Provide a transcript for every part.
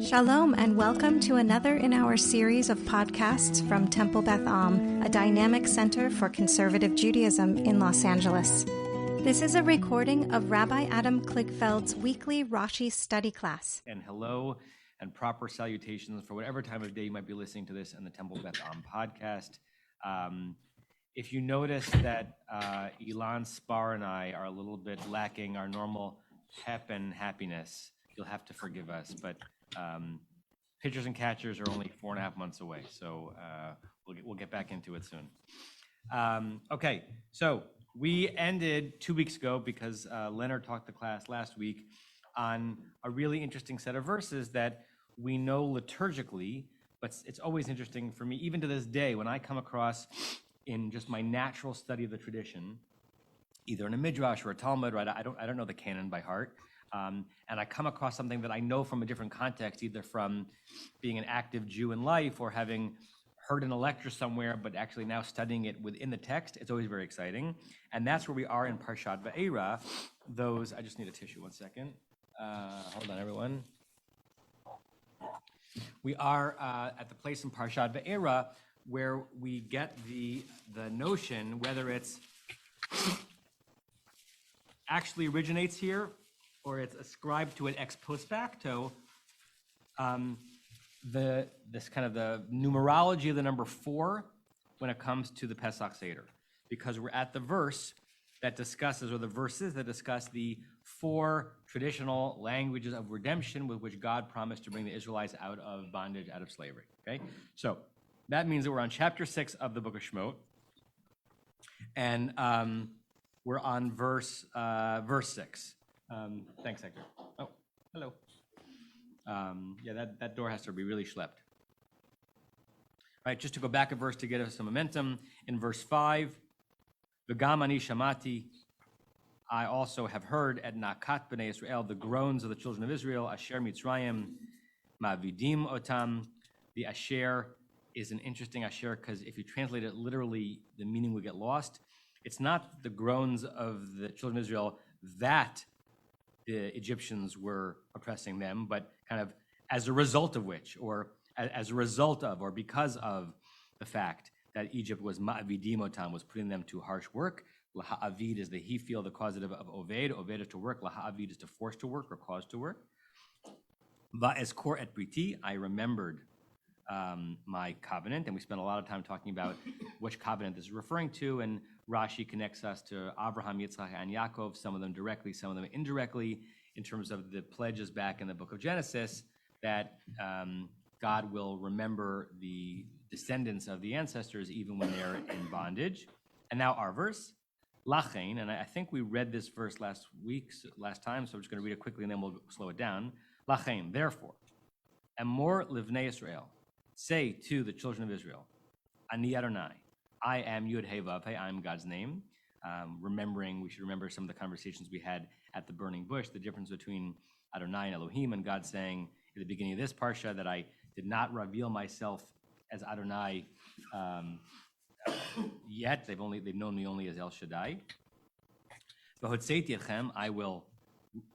Shalom and welcome to another in our series of podcasts from Temple Beth Am, a dynamic center for conservative Judaism in Los Angeles. This is a recording of Rabbi Adam Kligfeld's weekly Rashi study class. And hello and proper salutations for whatever time of day you might be listening to this on the Temple Beth Am podcast. If you notice that Ilan Spar and I are a little bit lacking our normal pep and happiness, you'll have to forgive us. But pitchers and catchers are only 4.5 months away, so we'll get back into it soon. Okay, so we ended 2 weeks ago because Leonard taught the class last week on a really interesting set of verses that we know liturgically, but it's always interesting for me, even to this day, when I come across in just my natural study of the tradition, either in a midrash or a Talmud, right? I don't know the canon by heart. And I come across something that I know from a different context, either from being an active Jew in life or having heard in a lecture somewhere, but actually now studying it within the text. It's always very exciting. And that's where we are in Parshat Va'era. I just need a tissue, 1 second. Hold on, everyone. We are at the place in Parshat Va'era where we get the notion, whether it's actually originates here or it's ascribed to it ex post facto, this kind of the numerology of the number 4 when it comes to the Pesach Seder, because we're at the verse that discusses, or the verses that discuss the 4 traditional languages of redemption with which God promised to bring the Israelites out of bondage, out of slavery. Okay, so that means that we're on chapter 6 of the book of Shemot, and we're on verse 6. Thanks, Hector. Oh, hello. That door has to be really schlepped. All right, just to go back a verse to get us some momentum. In verse 5, V'gam ani shamati, I also have heard at Nakat b'nei Israel the groans of the children of Israel, Asher Mitzrayim, Ma'vidim otam. The Asher is an interesting Asher because if you translate it literally, the meaning would get lost. It's not the groans of the children of Israel that the Egyptians were oppressing them, but kind of as a result of which, or as a result of, or because of the fact that Egypt was ma'avidim otam, was putting them to harsh work. Laha'avid is the he feel, the causative of oved. Oved is to work. Laha'avid is to force to work or cause to work. Va'ezkor et briti, I remembered my covenant, and we spent a lot of time talking about which covenant this is referring to, and Rashi connects us to Abraham, Yitzchak, and Yaakov, some of them directly, some of them indirectly, in terms of the pledges back in the book of Genesis that God will remember the descendants of the ancestors even when they're in bondage. And now our verse, Lachain, and I think we read this verse last time, so I'm just going to read it quickly and then we'll slow it down. Lachain, therefore, Amor livnei Israel, say to the children of Israel, Ani Adonai, I am Yud Hey Vav Hey, I am God's name. We should remember some of the conversations we had at the burning bush, the difference between Adonai and Elohim, and God saying at the beginning of this parsha that I did not reveal myself as Adonai yet. They've known me only as El Shaddai. V'hotzeiti etchem, I will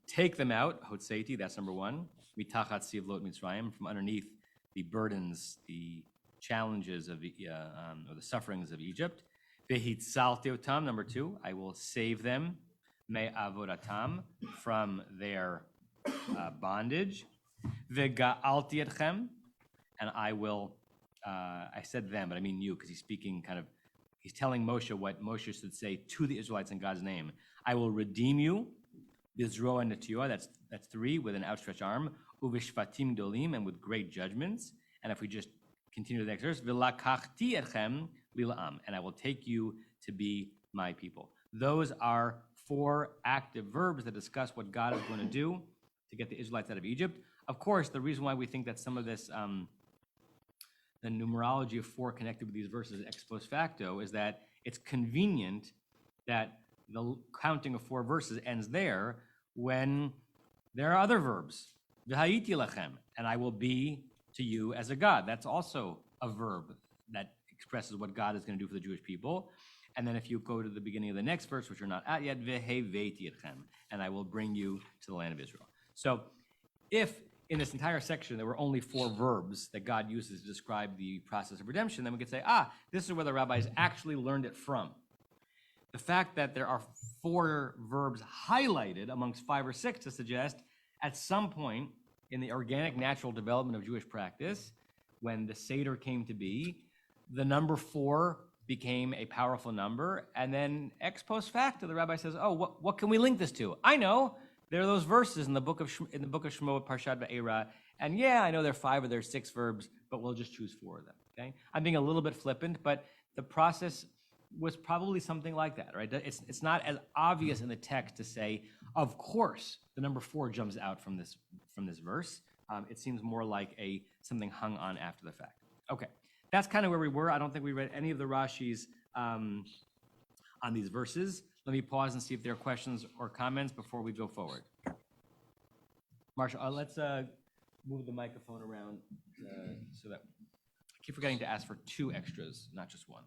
take them out. Hotzeiti, that's number 1. Mitachat sivlot Mitzrayim, from underneath the burdens, the challenges of or the sufferings of Egypt. Vehitzalti otam, number 2, I will save them, me'avodatam, from their bondage. Vega'alti etchem, and I will, I said them, but I mean you, because he's telling Moshe what Moshe should say to the Israelites in God's name. I will redeem you, bizroa netiyah, that's 3, with an outstretched arm, uvishvatim dolim, and with great judgments. And if we just continue the next verse, v'lakachti etchem lila'am, and I will take you to be my people. Those are 4 active verbs that discuss what God is going to do to get the Israelites out of Egypt. Of course, the reason why we think that some of this, the numerology of 4 connected with these verses ex post facto, is that it's convenient that the counting of 4 verses ends there when there are other verbs. V'hayiti lachem, and I will be to you as a God. That's also a verb that expresses what God is going to do for the Jewish people. And then if you go to the beginning of the next verse, which we're not at yet, v'heveti etchem, and I will bring you to the land of Israel. So if in this entire section, there were only 4 verbs that God uses to describe the process of redemption, then we could say, this is where the rabbis actually learned it from. The fact that there are 4 verbs highlighted amongst 5 or 6 to suggest at some point in the organic natural development of Jewish practice, when the Seder came to be, the number 4 became a powerful number, and then ex post facto, the rabbi says, what can we link this to? I know, there are those verses in the book of Shemot, Parshat Va'era, and yeah, I know there are 5 or there are 6 verbs, but we'll just choose 4 of them, okay? I'm being a little bit flippant, but the process was probably something like that, right? It's not as obvious in the text to say, of course, the number 4 jumps out from this verse. It seems more like something hung on after the fact. Okay, that's kind of where we were. I don't think we read any of the Rashis on these verses. Let me pause and see if there are questions or comments before we go forward. Marshall, let's move the microphone around so that I keep forgetting to ask for 2 extras, not just 1.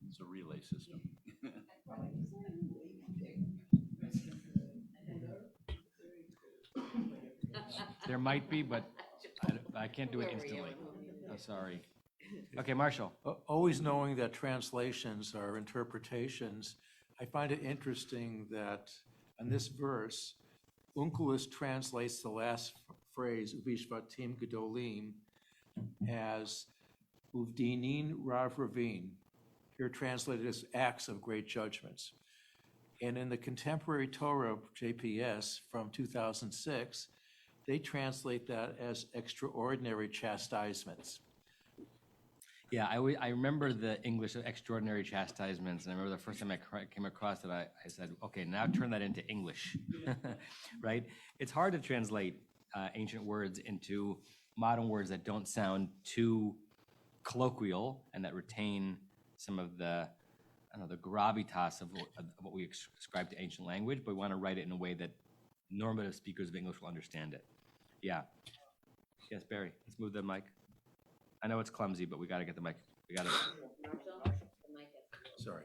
It's a relay system. There might be, but I can't do it instantly. I'm sorry. Okay, Marshall. Always knowing that translations are interpretations, I find it interesting that in this verse, Onkelos translates the last phrase, Vishvatim Gedolim, as Uvdinin Rav Ravin, here translated as acts of great judgments. And in the contemporary Torah, JPS, from 2006, they translate that as extraordinary chastisements. Yeah, I remember the English of extraordinary chastisements, and I remember the first time I came across it, I said, okay, now turn that into English, right? It's hard to translate ancient words into modern words that don't sound too colloquial and that retain some of the gravitas of what we ascribe to ancient language, but we want to write it in a way that normative speakers of English will understand it. Yeah. Yes, Barry, let's move the mic. I know it's clumsy, but we got to get the mic. We got to. Sorry.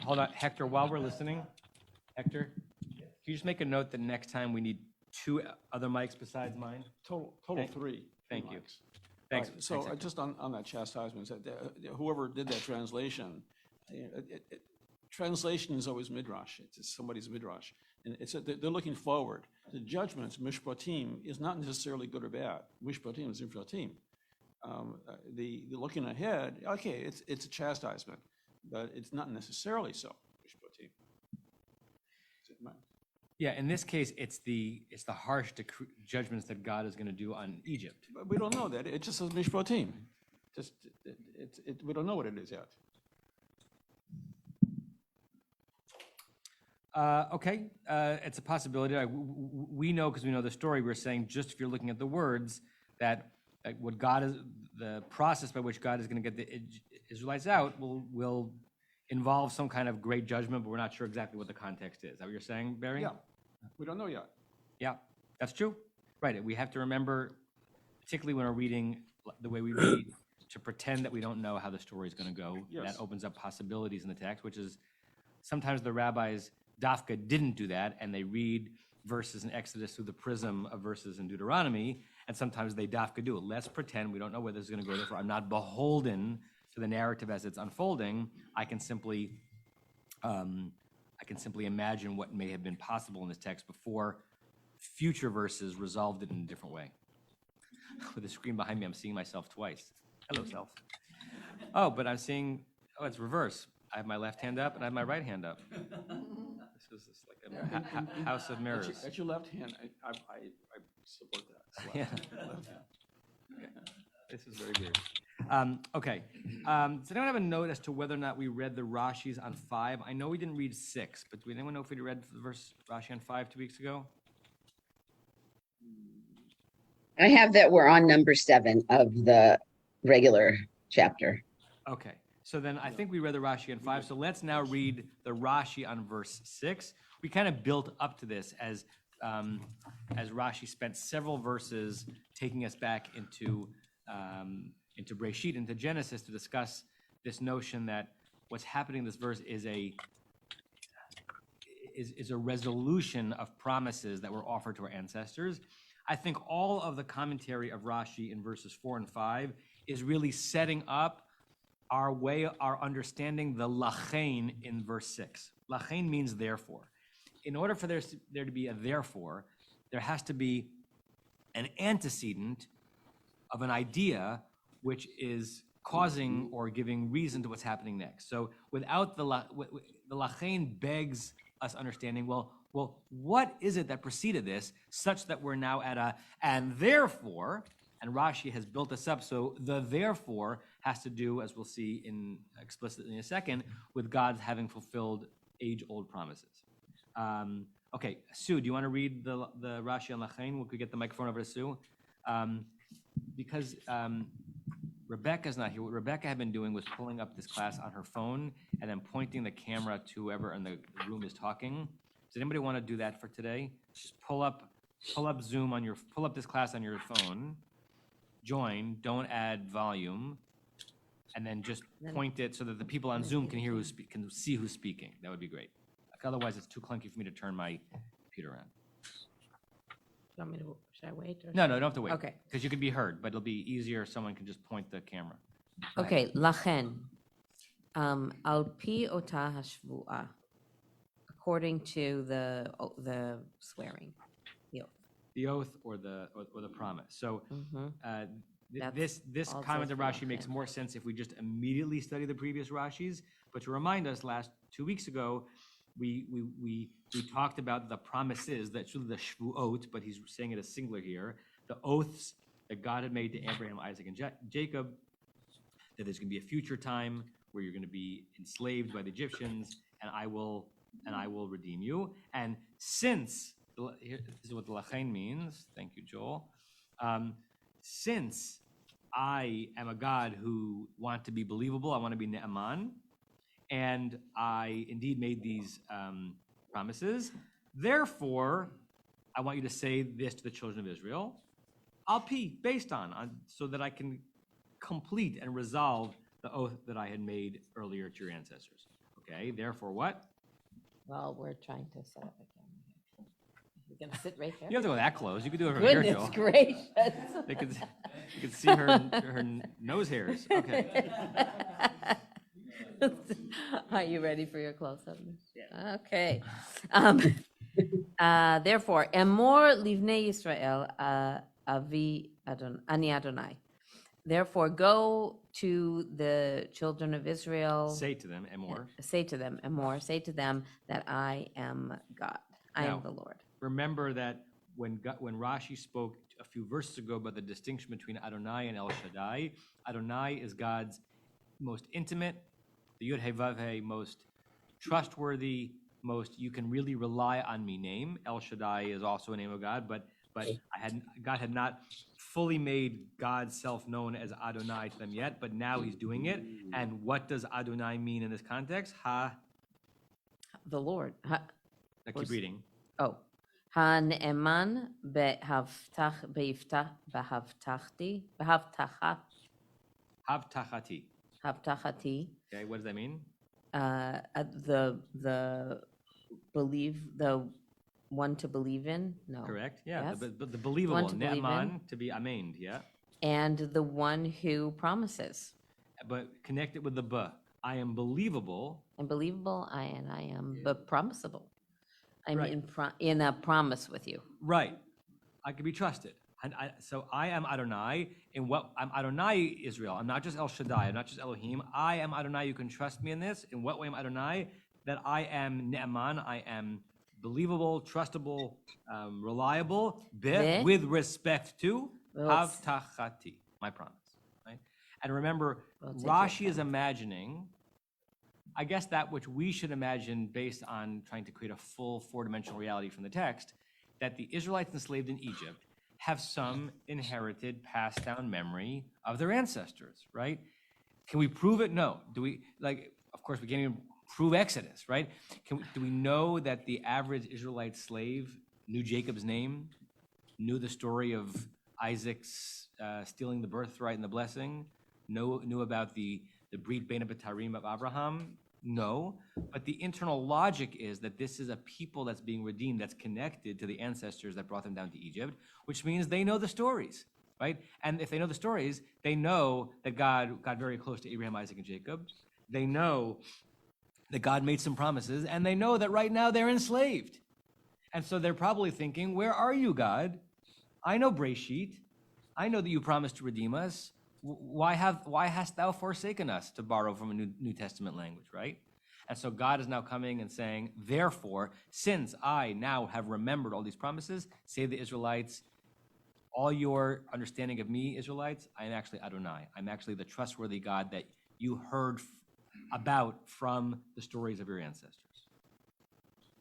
Hold on, Hector, while we're listening, Hector, can you just make a note that next time we need 2 other mics besides mine? Total 3. Thank you. Mics. Thanks. Right, so Thanks, just on that chastisement, whoever did that translation, translation is always midrash. It's somebody's midrash, and they're looking forward. The judgments, mishpatim, is not necessarily good or bad. Mishpatim is mishpatim. The looking ahead, okay, it's a chastisement, but it's not necessarily so. Mishpatim. Yeah, in this case, it's the harsh judgments that God is going to do on Egypt. But we don't know that. It just says mishpatim. We don't know what it is yet. Okay, it's a possibility. We know, because we know the story, we're saying just if you're looking at the words, that what God is, the process by which God is going to get the Israelites out will involve some kind of great judgment, but we're not sure exactly what the context is. Is that what you're saying, Barry? Yeah, we don't know yet. Yeah, that's true. Right, we have to remember, particularly when we're reading the way we read, to pretend that we don't know how the story is going to go. Yes. That opens up possibilities in the text, which is sometimes the rabbis Dafka didn't do that, and they read verses in Exodus through the prism of verses in Deuteronomy, and sometimes they Dafka do it. Let's pretend we don't know where this is going to go. Therefore, I'm not beholden to the narrative as it's unfolding. I can simply imagine what may have been possible in this text before future verses resolved it in a different way. With the screen behind me, I'm seeing myself twice. Hello, self. Oh, but I'm seeing, it's reverse. I have my left hand up and I have my right hand up. This is like a house of mirrors. At your left hand, I support that. Yeah. This is very weird. Okay. Does anyone have a note as to whether or not we read the Rashis on 5? I know we didn't read 6, but did anyone know if we read the verse Rashi on 5 2 weeks ago? I have that we're on number 7 of the regular chapter. Okay. So then I think we read the Rashi on 5. So let's now read the Rashi on verse 6. We kind of built up to this as Rashi spent several verses taking us back into Breshit, into Genesis, to discuss this notion that what's happening in this verse is a resolution of promises that were offered to our ancestors. I think all of the commentary of Rashi in verses 4 and 5 is really setting up our understanding the lachain in verse 6. Lachain means therefore. In order for there to be a therefore, there has to be an antecedent of an idea which is causing or giving reason to what's happening next. So without the lachain begs us understanding, well, what is it that preceded this such that we're now at a, and therefore, and Rashi has built this up, so the therefore has to do, as we'll see explicitly in a second, with God's having fulfilled age-old promises. Okay, Sue, do you want to read the Rashi on Lachain? We could get the microphone over to Sue. Because Rebecca's not here. What Rebecca had been doing was pulling up this class on her phone and then pointing the camera to whoever in the room is talking. Does anybody want to do that for today? Just pull up Zoom pull up this class on your phone, join, don't add volume, and then just point it so that the people on Zoom can hear can see who's speaking. That would be great. Otherwise, it's too clunky for me to turn my computer on. Should I wait? Or No, you don't have to wait. Okay. Because you could be heard, but it'll be easier if someone can just point the camera. Okay, לכן, על פי אותה השבועה, according to the swearing, the oath. The oath or the promise. So That's this also comment of Rashi Lachain. makes more sense if we just immediately study the previous Rashis. But to remind us, 2 weeks ago, we talked about the promises, that's really the shvuot, but he's saying it as singular here, the oaths that God had made to Abraham, Isaac, and Jacob, that there's going to be a future time where you're going to be enslaved by the Egyptians, and I will redeem you. And since, this is what the lachain means, thank you, Joel, since I am a God who want to be believable, I want to be ne'aman, and I indeed made these promises. Therefore, I want you to say this to the children of Israel, based on, so that I can complete and resolve the oath that I had made earlier to your ancestors. Okay, therefore what? Well, we're trying to set up a camera here. You're going to sit right there? You don't have to go that close. You could do it from here, Goodness Joel. gracious. You could see her nose hairs. Okay. Are you ready for your close-up? Yeah. Okay. Therefore, Emor livnei Yisrael ani Adonai. Therefore, go to the children of Israel. Say to them, Emor. Say to them, Emor. Say to them that I am God. I am the Lord. Remember that when Rashi spoke a few verses ago about the distinction between Adonai and El Shaddai, Adonai is God's most intimate, the Yud He Vav He most trustworthy, most you can really rely on me name. El Shaddai is also a name of God, but God had not fully made God's self known as Adonai to them yet, but now he's doing it. And what does Adonai mean in this context? The Lord. Keep reading. Oh. הנאמן בהבטחתי, Havtachati. Okay, what does that mean? The one to believe in? No. Correct. Yeah, Yes. the believable. One to believe Ne'aman, to be ameined, yeah. And the one who promises. But connect it with the ba. I am believable. I'm believable, I am but promisable. I'm Right. in a promise with you. Right. I can be trusted. So I am Adonai. I'm Adonai Israel. I'm not just El Shaddai. I'm not just Elohim. I am Adonai. You can trust me in this. In what way am Adonai? That I am Ne'aman. I am believable, trustable, reliable, with respect to Havtachati, my promise. Right? And remember, Rashi is imagining, I guess, that which we should imagine based on trying to create a full four-dimensional reality from the text, that the Israelites enslaved in Egypt have some inherited, passed down memory of their ancestors, right? Can we prove it? No. Do we, of course, we can't even prove Exodus, right? Do we know that the average Israelite slave knew Jacob's name, knew the story of Isaac's stealing the birthright and the blessing, knew about the the Brit Bein HaBetarim of Abraham? No, but the internal logic is that this is a people that's being redeemed, that's connected to the ancestors that brought them down to Egypt, which means they know the stories, right? And if they know the stories, they know that God got very close to Abraham, Isaac, and Jacob. They know that God made some promises, and they know that right now they're enslaved. And so they're probably thinking, where are you, God? I know Breshit. I know that you promised to redeem us. Why hast thou forsaken us, to borrow from a New Testament language, right? And so God is now coming and saying, therefore, since I now have remembered all these promises, say the Israelites, all your understanding of me, Israelites, I am actually Adonai. I'm actually the trustworthy God that you heard about from the stories of your ancestors.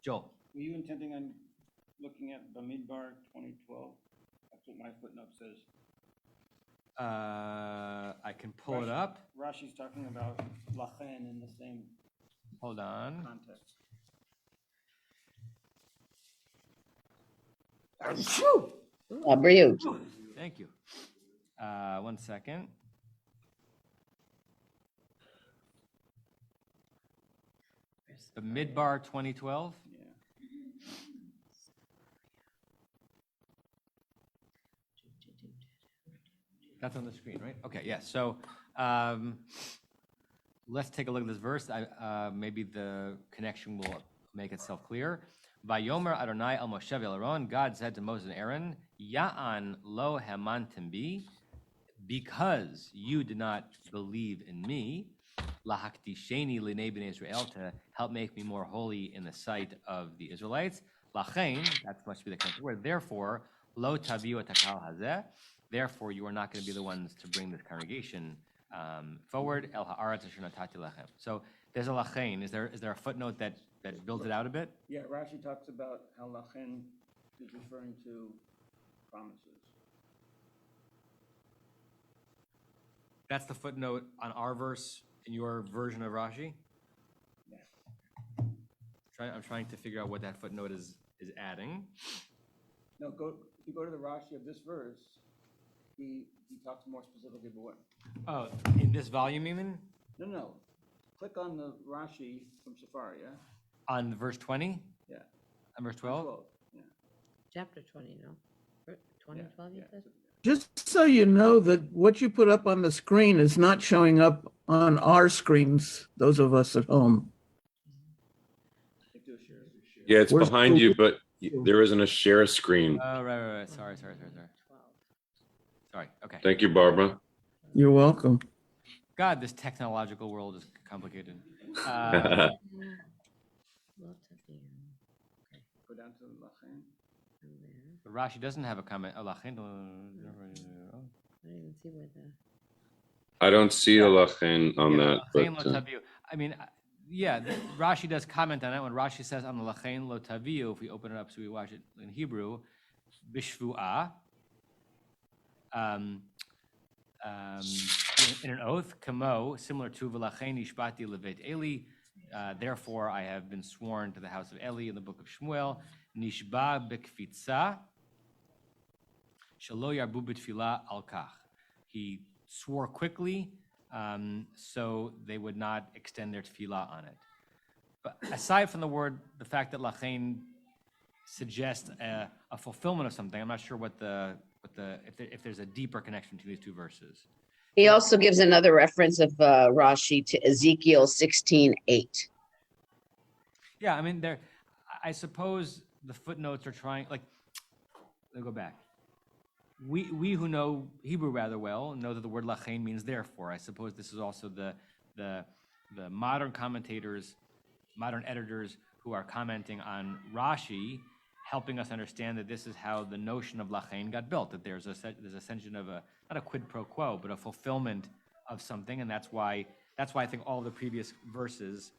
Joel. Were you intending on looking at Bamidbar 2012? That's what my footnote says. I can pull it up. Rashi's talking about Lachen in the same Hold on. context. Briut. Thank you. 1 second. The Midbar 2012. Yeah. That's on the screen, right? Okay, yes. So let's take a look at this verse. Maybe the connection will make itself clear. Vayomer Adonai el Moshe v'Aaron, God said to Moses and Aaron, Ya'an lo hamantim bi, because you did not believe in me, lahaktisheni l'nei bnei Israel, to help make me more holy in the sight of the Israelites. Lachein, that must be the connected word. Therefore, lo taviu et hakal hazeh. Therefore, you are not going to be the ones to bring this congregation forward. El haaretz asher natati lachem. So there's a lachein. Is there a footnote that builds it out a bit? Yeah, Rashi talks about how Lachen is referring to promises. That's the footnote on our verse in your version of Rashi? Yeah. I'm trying to figure out what that footnote is adding. No, if you go to the Rashi of this verse, he talks more specifically about what. Oh, in this volume even? No. Click on the Rashi from Safari, yeah? On verse 20? Yeah. On verse 12? 12, yeah. Chapter 20, no? 2012, you said? Just so you know that what you put up on the screen is not showing up on our screens, those of us at home. Yeah, it's Where's behind the- you, but there isn't a share screen. Oh, right. Sorry. Okay. Thank you, Barbara. You're welcome. God, this technological world is complicated. Go down to Lachen. But Rashi doesn't have a comment. Oh, lachin. I don't even see where the... I don't see a lachen on that, Lachein but lo taviu. I mean, Rashi does comment on that. When Rashi says on the lachein lo taviu, if we open it up so we watch it in Hebrew, bishvu'ah, in an oath, kamo, similar to v'lachein ishbati levet Eli, therefore I have been sworn to the house of Eli in the book of Shmuel, nishba bekfitza, shelo yarbu b'tfilah al kach. He swore quickly, so they would not extend their tefillah on it. But aside from the fact that lachein suggests a fulfillment of something, I'm not sure if there's a deeper connection to these two verses. He also gives another reference of Rashi to Ezekiel 16:8. Yeah, I mean, I suppose the footnotes are trying. Let me go back. We who know Hebrew rather well know that the word lachein means therefore. I suppose this is also the modern commentators, modern editors who are commenting on Rashi, helping us understand that this is how the notion of lachein got built. That there's a sense of not a quid pro quo, but a fulfillment of something, and that's why I think all the previous verses,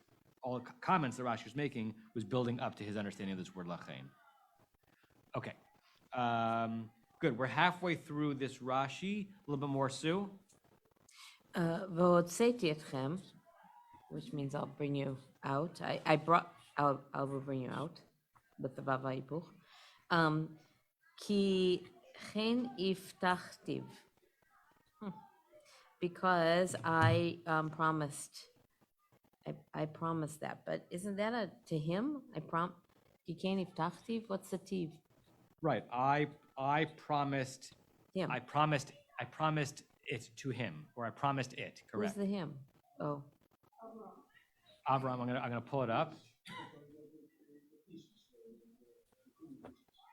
all the comments that Rashi was making, was building up to his understanding of this word lachein. Okay. Good. We're halfway through this Rashi. A little bit more, Sue. V'hotzeti etchem, which means I'll bring you out. I will bring you out with the Vav Hipuch. Ki chen iftachtiv. because I promised. I promised that, but isn't that to him? Kikeni Ftachtiv? What's the tiv? Right. I promised. Him. I promised it to him, or I promised it. Who's Correct. the him? Oh, Avram. I'm gonna pull it up.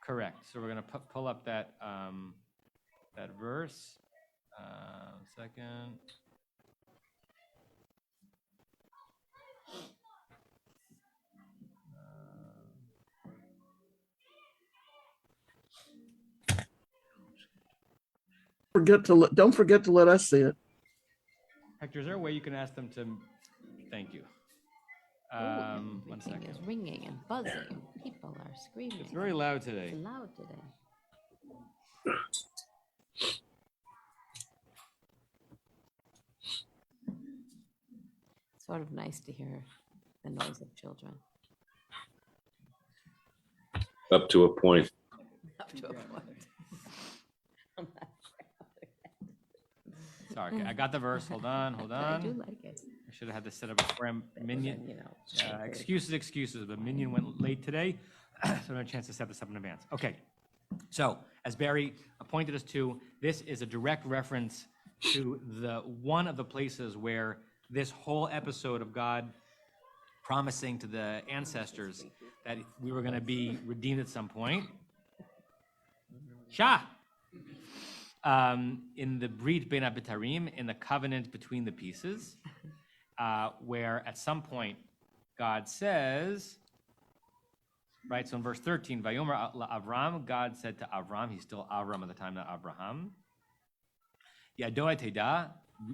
Correct. So we're gonna pull up that that verse. Second. Don't forget to let us see it. Hector, is there a way you can ask them to? Thank you. One everything second. is ringing and buzzing. And people are screaming. It's very loud today. It's loud today. Sort of nice to hear the noise of children. Up to a point. Up to a point. I'm not Sorry, I got the verse. Hold on. I do like it. I should have had this set up before Minion. You know, Excuses, but Minion went late today, so I don't have a chance to set this up in advance. Okay, so as Barry pointed us to, this is a direct reference to one of the places where this whole episode of God promising to the ancestors that we were going to be redeemed at some point. Shah! In the Brit Ben Abitarim, in the covenant between the pieces, where at some point God says, right, so in verse 13, Vayomer Avram, God said to Avram, he's still Avram at the time, not Abraham, Yadoa Teda,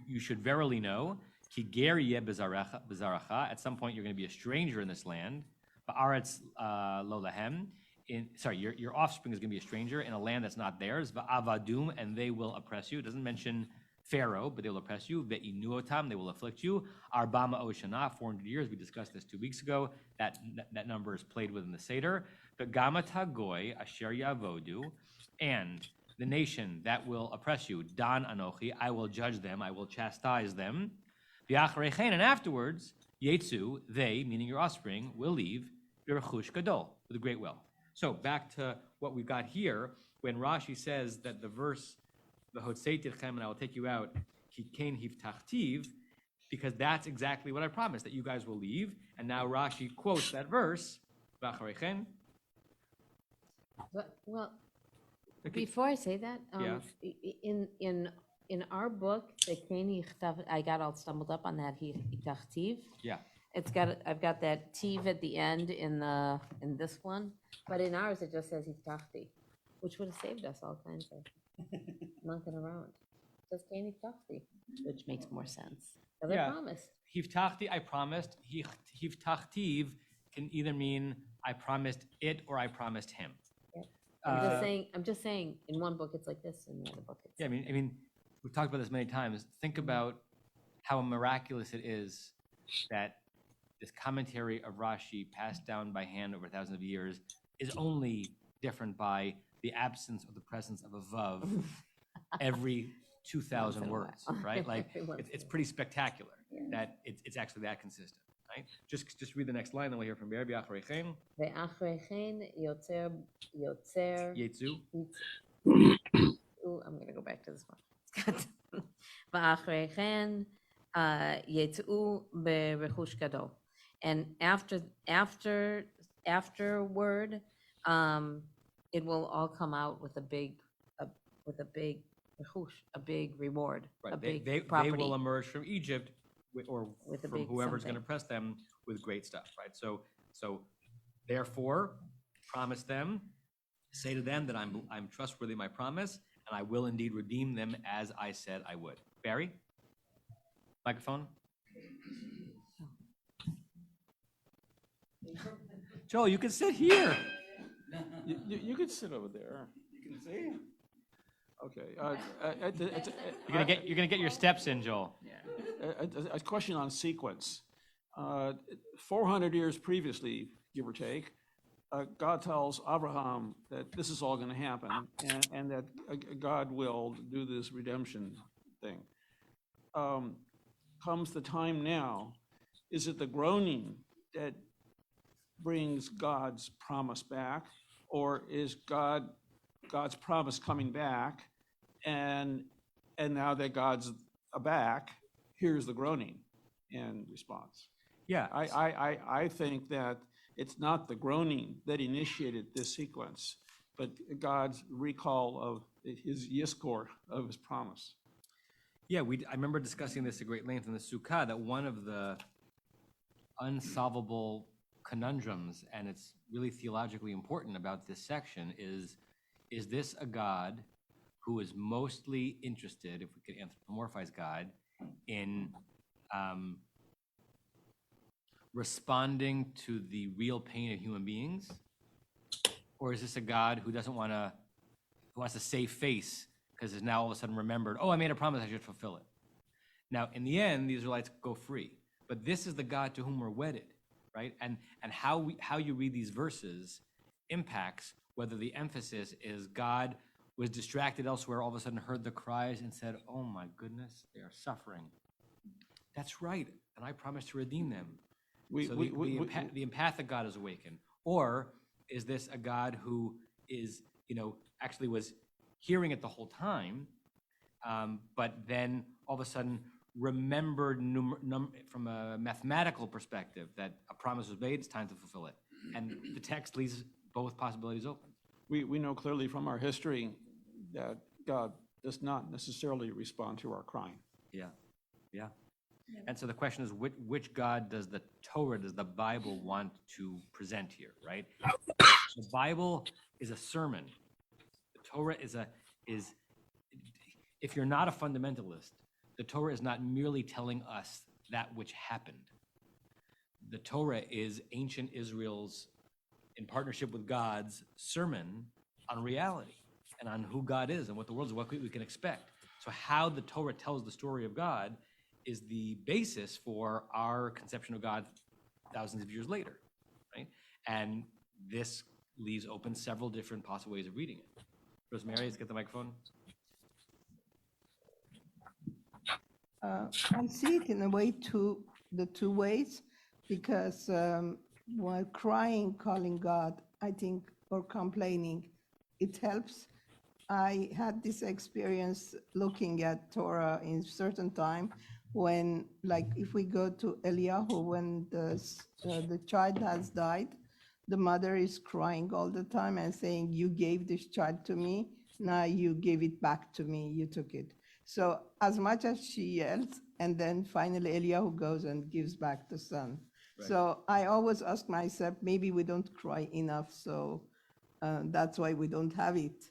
you should verily know, Ki ger yeh bezaracha, at some point you're going to be a stranger in this land, Ba'aretz lo lahem, your offspring is going to be a stranger in a land that's not theirs. Va'avadum, and they will oppress you. It doesn't mention Pharaoh, but they will oppress you. Ve'inuotam, they will afflict you. Arbama oshana, 400 years. We discussed this 2 weeks ago. That number is played within the Seder. But Gamata goy asher yavodu, and the nation that will oppress you, Dan Anochi, I will judge them, I will chastise them. V'achrechen, and afterwards, Yetzu, they, meaning your offspring, will leave B'rechush Gadol, with a great wealth. So back to what we've got here, when Rashi says that the verse, "V'hotzeitichem," and I will take you out, "Kikein hiftachtiv," because that's exactly what I promised, that you guys will leave. And now Rashi quotes that verse, "V'acharechen." Well, before I say that, Yeah. in our book, the Keni Chtav, I got all stumbled up on that Hitachtiv. Yeah. I've got that tiv at the end in this one, but in ours it just says Hiftachti, which would have saved us all kinds of monkeying around. It says Keni Hiftachti, which makes more sense. Because I promised. Hiftachti, I promised. Hiftachtiv can either mean I promised it or I promised him. Yep. I'm just saying. In one book it's like this, in the other book it's. Yeah, I mean, we've talked about this many times. Think about how miraculous it is that this commentary of Rashi, passed down by hand over thousands of years, is only different by the absence or the presence of a vav every 2,000 words, right? Like, it's pretty spectacular that it's actually that consistent, right? Just read the next line, then we'll hear from Be'er B'achrechen. Ve'achrechen yotzer. Yetzu. Ooh, I'm going to go back to this one. Ve'achrechen yetzu be'rechush gadol. And afterward, it will all come out with a big rechush, a big reward, Right. a big They property. will emerge from Egypt or With a from big whoever's going to something. press them with great stuff, right? So therefore, promise them, say to them that I'm trustworthy in my promise, and I will indeed redeem them as I said I would. Barry? Microphone? Joel, you can sit here. You can sit over there. You can see. Okay. You're gonna get your steps in, Joel. A question on sequence. 400 years previously, give or take, God tells Abraham that this is all going to happen and that God will do this redemption thing. comes the time now, is it the groaning that brings God's promise back, or is God's promise coming back, and now that God's back, here's the groaning in response? Yeah. I think that it's not the groaning that initiated this sequence, but God's recall of his yiskor, of his promise. Yeah, I remember discussing this at great length in the Sukkah, that one of the unsolvable conundrums, and it's really theologically important about this section, is this a God who is mostly interested, if we could anthropomorphize God, in responding to the real pain of human beings? Or is this a God who wants to save face because has now all of a sudden remembered, oh, I made a promise, I should fulfill it? Now, in the end, the Israelites go free. But this is the God to whom we're wedded, right? And how you read these verses impacts whether the emphasis is God was distracted elsewhere, all of a sudden heard the cries and said, oh my goodness, they are suffering. That's right, and I promise to redeem them. The empathic God is awakened. Or is this a God who is, actually was hearing it the whole time, but then all of a sudden remembered from a mathematical perspective that a promise was made, it's time to fulfill it. And the text leaves both possibilities open. We know clearly from our history that God does not necessarily respond to our crying. Yeah. And so the question is, which God does the Torah, does the Bible want to present here, right? The Bible is a sermon. The Torah is if you're not a fundamentalist, the Torah is not merely telling us that which happened. The Torah is ancient Israel's, in partnership with God's, sermon on reality and on who God is and what the world is, what we can expect. So how the Torah tells the story of God is the basis for our conception of God thousands of years later, right? And this leaves open several different possible ways of reading it. Rosemary, let's get the microphone. I see it in a way the two ways, because while crying, calling God, I think, or complaining, it helps. I had this experience looking at Torah in certain time when, like, if we go to Eliyahu, when the child has died, the mother is crying all the time and saying, you gave this child to me, now you gave it back to me, you took it. So as much as she yells, and then finally Eliyahu goes and gives back the son. Right. So I always ask myself, maybe we don't cry enough, so that's why we don't have it.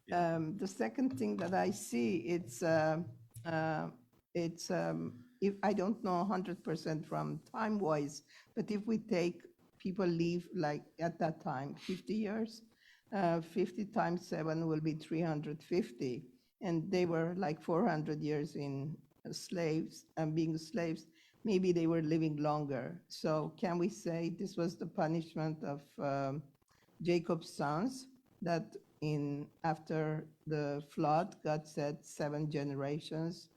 Yeah. The second thing that I see, it's if I don't know 100% from time-wise, but if we take people live like at that time, 50 years, 50 times 7 will be 350. And they were like 400 years in slaves and being slaves, maybe they were living longer. So can we say this was the punishment of Jacob's sons, that after the flood, God said 7 generations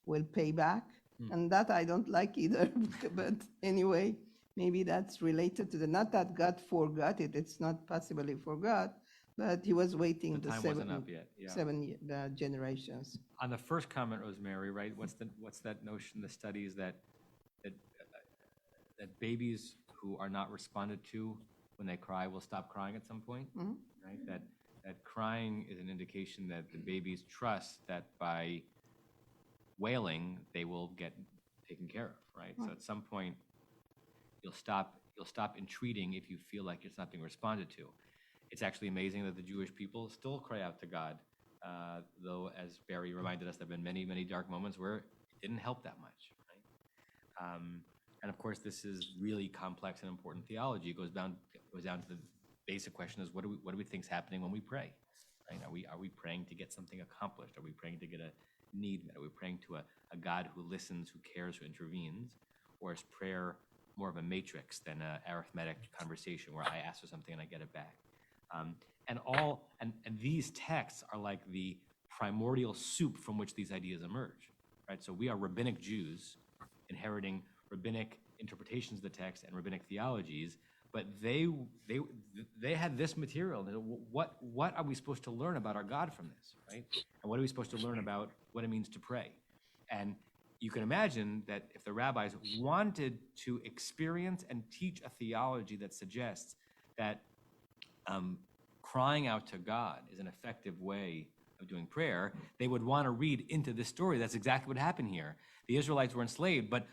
will pay back? And that I don't like either, but anyway, maybe that's related to not that God forgot it, it's not possibly forgot, but he was waiting the wasn't up yet. Yeah. 7 generations. On the first comment, Rosemary, right? What's that notion? The studies that babies who are not responded to when they cry will stop crying at some point, right? That crying is an indication that the babies trust that by wailing they will get taken care of, right? So at some point you'll stop entreating if you feel like it's not being responded to. It's actually amazing that the Jewish people still cry out to God, though, as Barry reminded us, there have been many, many dark moments where it didn't help that much, right? And of course, this is really complex and important theology. It goes down to the basic question: is what do we think is happening when we pray? Right? Are we praying to get something accomplished? Are we praying to get a need met? Are we praying to a God who listens, who cares, who intervenes? Or is prayer more of a matrix than an arithmetic conversation where I ask for something and I get it back? And these texts are like the primordial soup from which these ideas emerge, right? So we are rabbinic Jews inheriting rabbinic interpretations of the text and rabbinic theologies, but they had this material. What are we supposed to learn about our God from this, right? And what are we supposed to learn about what it means to pray? And you can imagine that if the rabbis wanted to experience and teach a theology that suggests that crying out to God is an effective way of doing prayer, they would want to read into this story. That's exactly what happened here. The Israelites were enslaved, but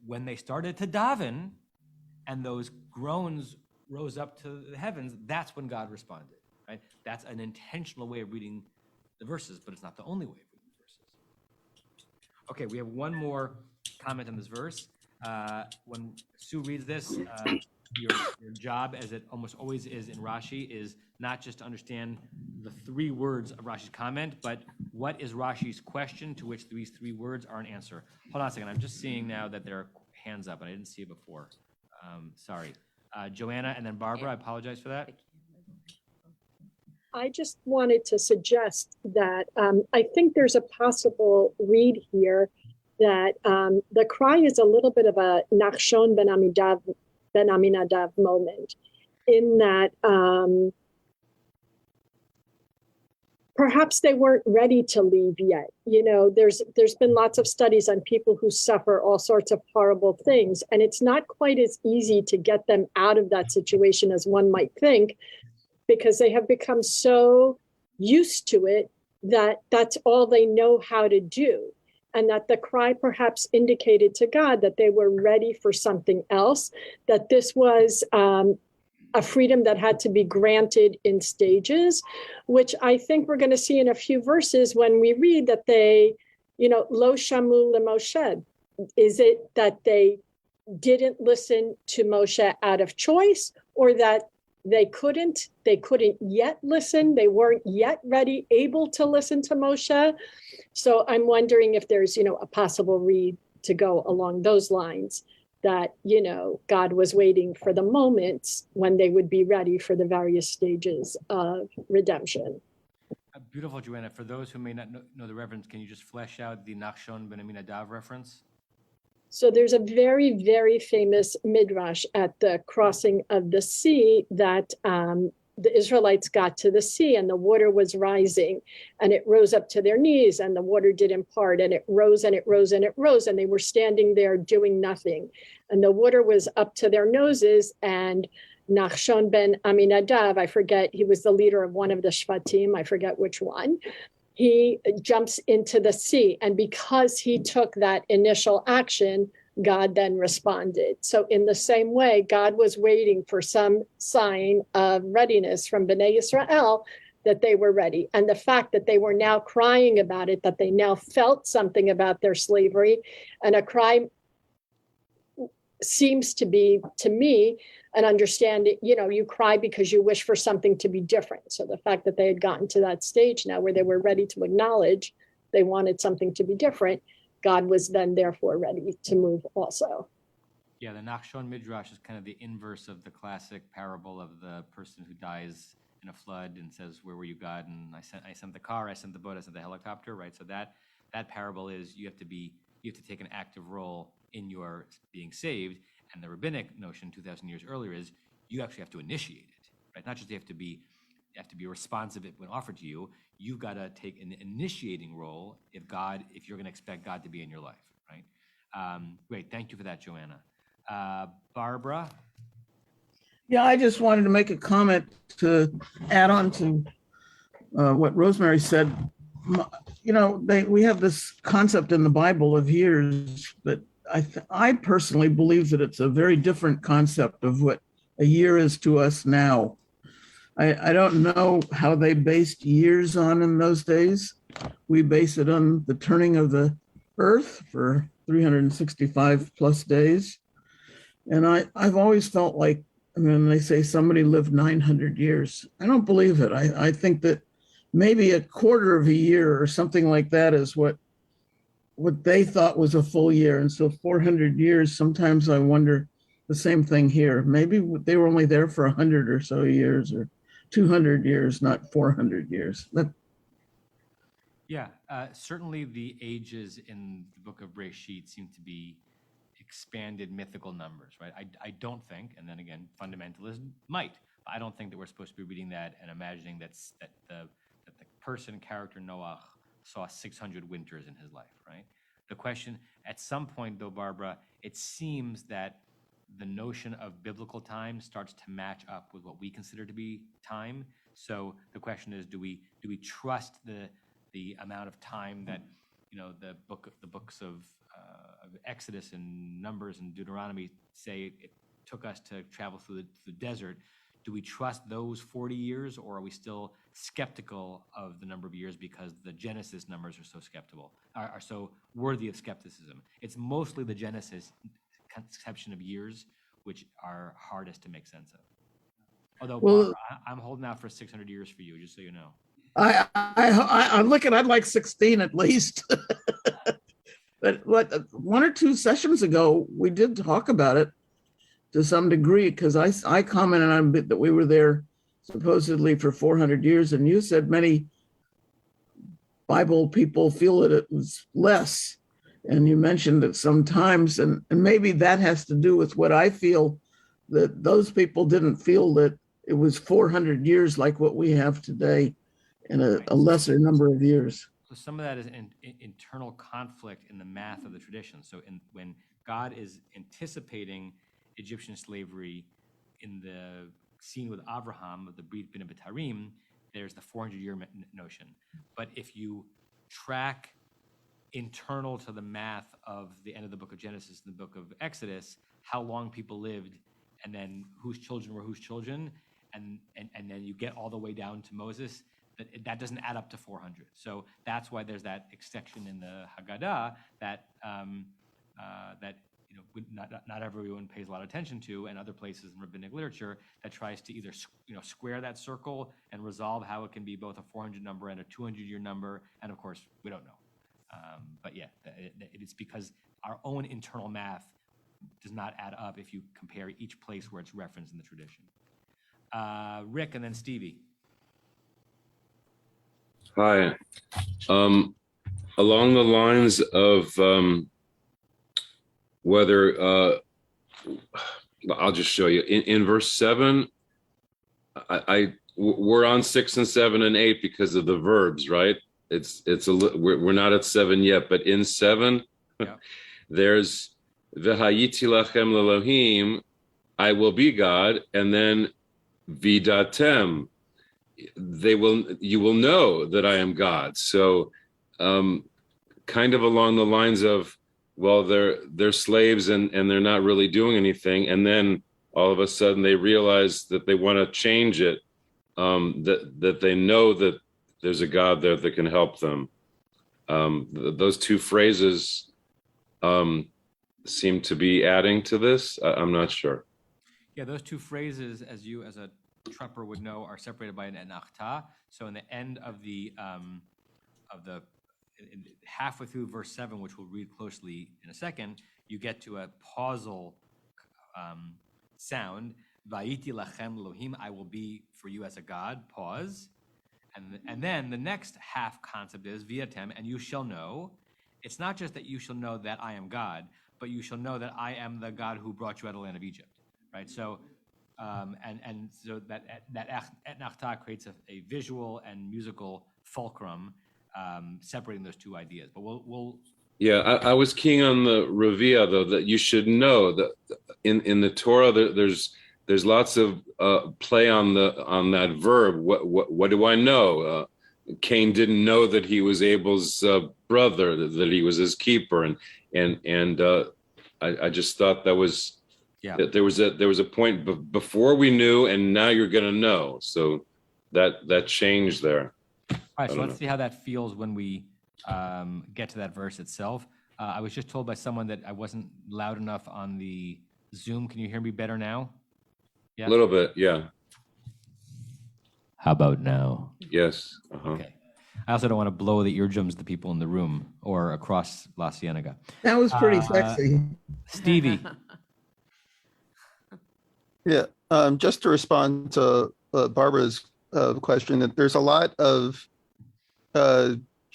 when they started to daven and those groans rose up to the heavens, that's when God responded, right? That's an intentional way of reading the verses, but it's not the only way of reading the verses. Okay, we have one more comment on this verse. When Sue reads this, your job, as it almost always is in Rashi, is not just to understand the 3 words of Rashi's comment, but what is Rashi's question to which these 3 words are an answer. Hold on a second. I'm just seeing now that there are hands up, and I didn't see it before. Sorry. Joanna and then Barbara, I apologize for that. I just wanted to suggest that I think there's a possible read here that the cry is a little bit of a Nachshon ben Aminadav moment, in that perhaps they weren't ready to leave yet. You know, there's been lots of studies on people who suffer all sorts of horrible things, and it's not quite as easy to get them out of that situation as one might think, because they have become so used to it that that's all they know how to do. And that the cry perhaps indicated to God that they were ready for something else, that this was a freedom that had to be granted in stages, which I think we're going to see in a few verses when we read that they, lo shamu leMoshe. Is it that they didn't listen to Moshe out of choice, or that they couldn't yet listen? They weren't yet able to listen to Moshe. So I'm wondering if there's, a possible read to go along those lines, that, God was waiting for the moments when they would be ready for the various stages of redemption. Beautiful, Joanna. For those who may not know the reference, can you just flesh out the Nachshon ben Aminadav reference? So there's a very, very famous midrash at the crossing of the sea that the Israelites got to the sea and the water was rising and it rose up to their knees and the water didn't part, and it rose and it rose and it rose, and they were standing there doing nothing. And the water was up to their noses, and Nachshon ben Aminadav, I forget, he was the leader of one of the Shvatim, I forget which one. He jumps into the sea, and because he took that initial action, God then responded. So in the same way, God was waiting for some sign of readiness from Bnei Yisrael, that they were ready. And the fact that they were now crying about it, that they now felt something about their slavery, and a cry seems to be, to me, an understanding, you cry because you wish for something to be different. So the fact that they had gotten to that stage now where they were ready to acknowledge they wanted something to be different, God was then therefore ready to move also. Yeah, the Nachshon Midrash is kind of the inverse of the classic parable of the person who dies in a flood and says, "Where were you, God?" And I sent the car, I sent the boat, I sent the helicopter, right? So that parable is you have to take an active role in your being saved. And the rabbinic notion 2,000 years earlier is you actually have to initiate it, right? Not just you have to be responsive when offered to you. You've got to take an initiating role if you're going to expect God to be in your life, right? Great, thank you for that, Joanna. Barbara? Yeah, I just wanted to make a comment to add on to what Rosemary said. We have this concept in the Bible of years, but I personally believe that it's a very different concept of what a year is to us now. I don't know how they based years on in those days. We base it on the turning of the earth for 365 plus days. And I've always felt like, when they say somebody lived 900 years, I don't believe it. I think that maybe a quarter of a year or something like that is what they thought was a full year. And so 400 years, sometimes I wonder the same thing here. Maybe they were only there for 100 or so years, or 200 years, not 400 years. Yeah, certainly the ages in the book of Breshit seem to be expanded mythical numbers, right? I don't think, and then again, fundamentalists might. I don't think that we're supposed to be reading that and imagining that the character Noah saw 600 winters in his life, right? The question, at some point though, Barbara, it seems that the notion of biblical time starts to match up with what we consider to be time. So the question is, do we trust the amount of time that the books of Exodus and Numbers and Deuteronomy say it took us to travel through the desert? Do we trust those 40 years, or are we still skeptical of the number of years because the Genesis numbers are so worthy of skepticism? It's mostly the Genesis conception of years which are hardest to make sense of. Although, Barbara, I'm holding out for 600 years for you, just so you know. I'm looking, I'd like 16 at least. But one or two sessions ago, we did talk about it to some degree, because I commented on it that we were there supposedly for 400 years, and you said many Bible people feel that it was less. And you mentioned that sometimes, and maybe that has to do with what I feel, that those people didn't feel that it was 400 years like what we have today in a lesser number of years. So some of that is internal conflict in the math of the tradition. So when God is anticipating Egyptian slavery in the scene with Abraham of the Brit Bin B'Tarim, there's the 400-year notion. But if you track internal to the math of the end of the book of Genesis and the book of Exodus, how long people lived, and then whose children were whose children, and then you get all the way down to Moses, that doesn't add up to 400. So that's why there's that section in the Haggadah that not everyone pays a lot of attention to, and other places in rabbinic literature that tries to either square that circle and resolve how it can be both a 400 number and a 200-year number, and of course we don't know. But yeah, it's because our own internal math does not add up if you compare each place where it's referenced in the tradition. Rick, and then Stevie. Hi. Along the lines of whether I'll just show you in verse 7. We're on 6 and 7 and 8 because of the verbs, right? We're not at 7 yet, but in 7, yeah. There's v'hayiti lachem l'Elohim, I will be God, and then vidatem, you will know that I am God. So kind of along the lines of, well, they're slaves and they're not really doing anything, and then all of a sudden they realize that they want to change it, that they know that there's a God there that can help them. Those two phrases seem to be adding to this. I'm not sure. Yeah, those two phrases, as you as a trapper would know, are separated by an enachta. So in the end of the halfway through verse 7, which we'll read closely in a second, you get to a pausal sound. Vayiti lachem Elohim, I will be for you as a God. Pause. And then the next half concept is viatem, and you shall know. It's not just that you shall know that I am God, but you shall know that I am the God who brought you out of the land of Egypt, right? So, so that etnachta creates a visual and musical fulcrum separating those two ideas. But we'll Yeah, I was keying on the Ravia, though, that you should know that in the Torah there's lots of play on that verb. What do I know? Cain didn't know that he was Abel's brother, that he was his keeper, and I just thought that was that there was a point before we knew, and now you're going to know. So that changed there. All right, so let's see how that feels when we get to that verse itself. I was just told by someone that I wasn't loud enough on the Zoom. Can you hear me better now? Yeah. A little bit, yeah. How about now? Yes. Uh-huh. Okay. I also don't want to blow the eardrums of the people in the room or across La Cienega. That was pretty sexy. Stevie. Yeah, just to respond to Barbara's question, that there's a lot of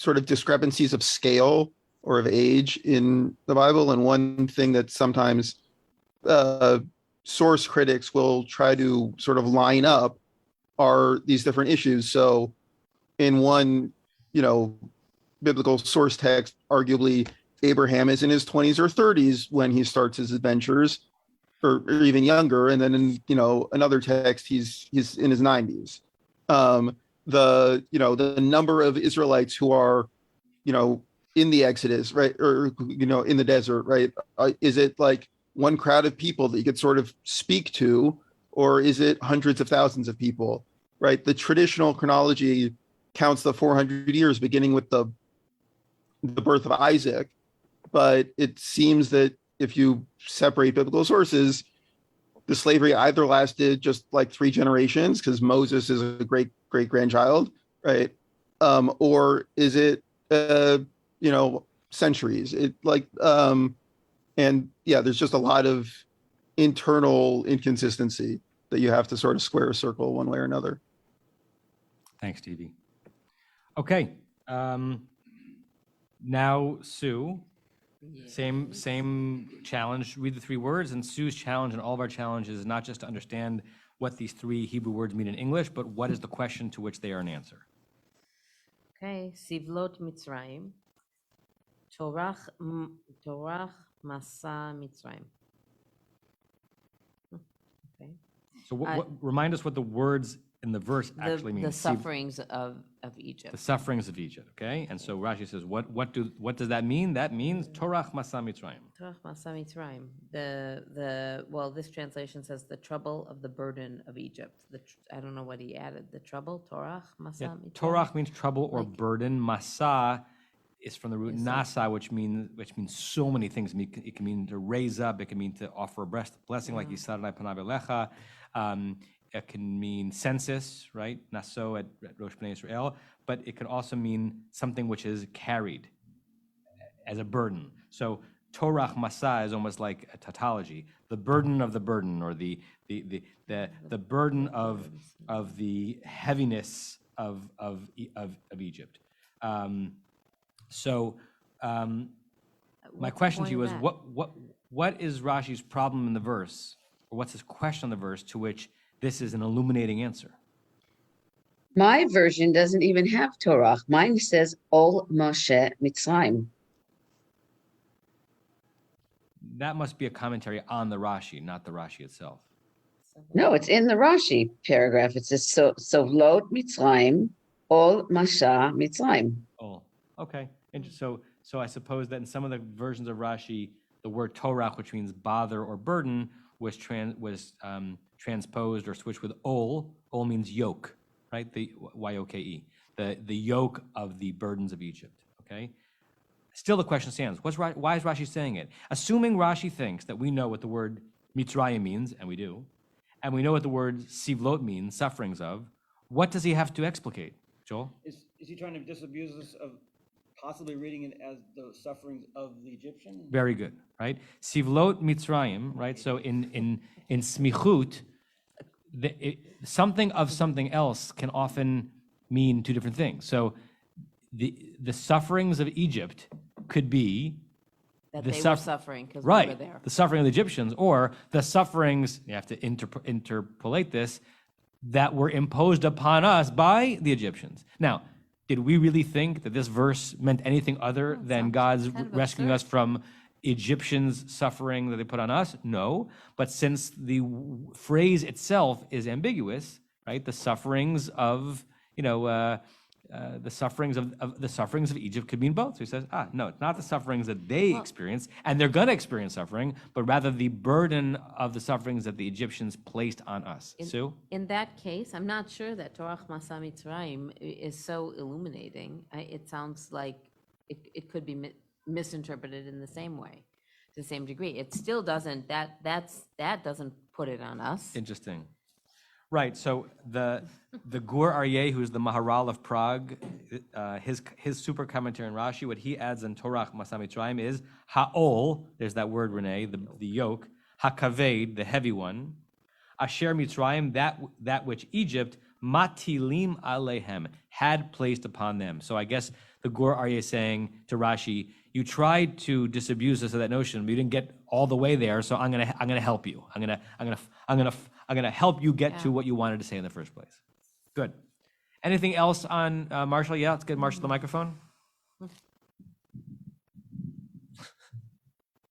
sort of discrepancies of scale or of age in the Bible. And one thing that sometimes source critics will try to sort of line up are these different issues. So in one, biblical source text, arguably Abraham is in his 20s or 30s when he starts his adventures, or even younger. And then in, another text, he's in his 90s. The number of Israelites who are, in the Exodus, right, or in the desert, right, is it like one crowd of people that you could sort of speak to, or is it hundreds of thousands of people, right? The traditional chronology counts the 400 years beginning with the birth of Isaac, but it seems that if you separate biblical sources, the slavery either lasted just like 3 generations, because Moses is a great grandchild, right? Or is it, centuries? There's just a lot of internal inconsistency that you have to sort of square a circle one way or another. Thanks, Stevie. Okay. Now, Sue, same challenge. Read the 3 words, and Sue's challenge and all of our challenges is not just to understand what these 3 Hebrew words mean in English, but what is the question to which they are an answer. Okay, Sivlot Mitzrayim, Torah Masa Mitzrayim. Okay. So what remind us what the words in the verse actually mean. The sufferings of Egypt. The sufferings of Egypt, okay? And so Rashi says, what does that mean? That means Torah Masa Mitzrayim. Torah Masa Mitzrayim. This translation says the trouble of the burden of Egypt. I don't know what he added. The trouble, Torah Masa Mitzrayim. Torah means trouble or burden. Masa is from the root nasa, which means so many things. It can mean to raise up. It can mean to offer a blessing, like Yisrael Panav Elecha. It can mean census, right? Naso at Rosh Bnei Israel, but it could also mean something which is carried as a burden. So Torah Masa is almost like a tautology, the burden of the burden, or the burden of the heaviness of Egypt. My question to you is, what is Rashi's problem in the verse, or what's his question on the verse to which this is an illuminating answer? My version doesn't even have Torah. Mine says Ol Moshe Mitzrayim. That must be a commentary on the Rashi, not the Rashi itself. No, it's in the Rashi paragraph. It says Sovlot Mitzrayim, Ol Masha Mitzrayim. Oh, okay. And so I suppose that in some of the versions of Rashi, the word Torah, which means bother or burden, was transposed or switched with ol. Ol means yoke, right? The Y-O-K-E, the yoke of the burdens of Egypt. Okay. Still, the question stands: why is Rashi saying it? Assuming Rashi thinks that we know what the word Mitzrayim means, and we do, and we know what the word Sivlot means, sufferings of, what does he have to explicate, Joel? Is he trying to disabuse us of possibly reading it as the sufferings of the Egyptian? Very good, right? Sivlot Mitzrayim, right? So in smichut, something of something else can often mean 2 different things. So the sufferings of Egypt could be that they were suffering because right, we were there. The suffering of the Egyptians, or the sufferings, you have to interpolate this, that were imposed upon us by the Egyptians. Now, did we really think that this verse meant anything other than God's rescuing us from Egyptians' suffering that they put on us? No. But since the phrase itself is ambiguous, right? The sufferings of, the sufferings of Egypt could mean both. So he says, no, it's not the sufferings that they experience, and they're going to experience suffering, but rather the burden of the sufferings that the Egyptians placed on us. Sue? In that case, I'm not sure that Torah Masa Mitzrayim is so illuminating. It sounds like it could be misinterpreted in the same way, to the same degree. It still doesn't, that doesn't put it on us. Interesting. Right, so the Gur Aryeh, who's the Maharal of Prague, his super commentary on Rashi, what he adds in Torah Masa Mitzrayim is Ha'ol, there's that word, Renee, the yoke, Hakaved, the heavy one, Asher Mitzrayim, that which Egypt, Matilim Alehem, had placed upon them. So I guess the Gur Aryeh is saying to Rashi, you tried to disabuse us of that notion, but you didn't get all the way there. So I'm gonna help you. I'm gonna help you get to what you wanted to say in the first place. Good. Anything else on Marshall? Yeah, let's get Marshall the microphone.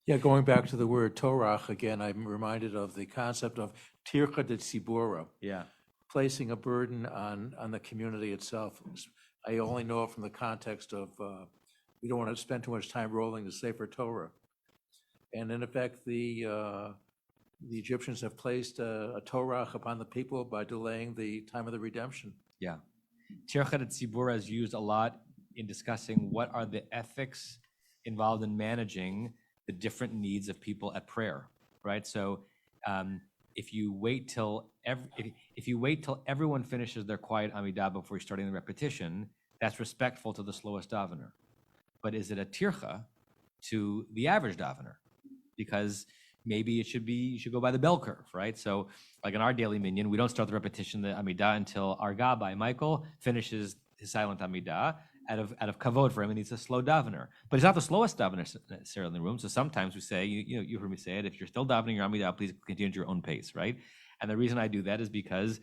Yeah, going back to the word Torah again, I'm reminded of the concept of tircha de tzibura. Yeah. Placing a burden on the community itself. I only know it from the context of we don't want to spend too much time rolling the Sefer Torah. And in effect, the Egyptians have placed a Torah upon the people by delaying the time of the redemption. Yeah. Tircha Tzibura is used a lot in discussing what are the ethics involved in managing the different needs of people at prayer, right? So if you wait till everyone finishes their quiet Amidah before starting the repetition, that's respectful to the slowest davener. But is it a tircha to the average davener? Because maybe you should go by the bell curve, right? So like in our daily minyan, we don't start the repetition, the Amidah, until our Gabbai, Michael, finishes his silent Amidah out of kavod for him, and he's a slow davener. But he's not the slowest davener necessarily in the room. So sometimes we say, you heard me say it, if you're still davening your Amidah, please continue at your own pace, right? And the reason I do that is because,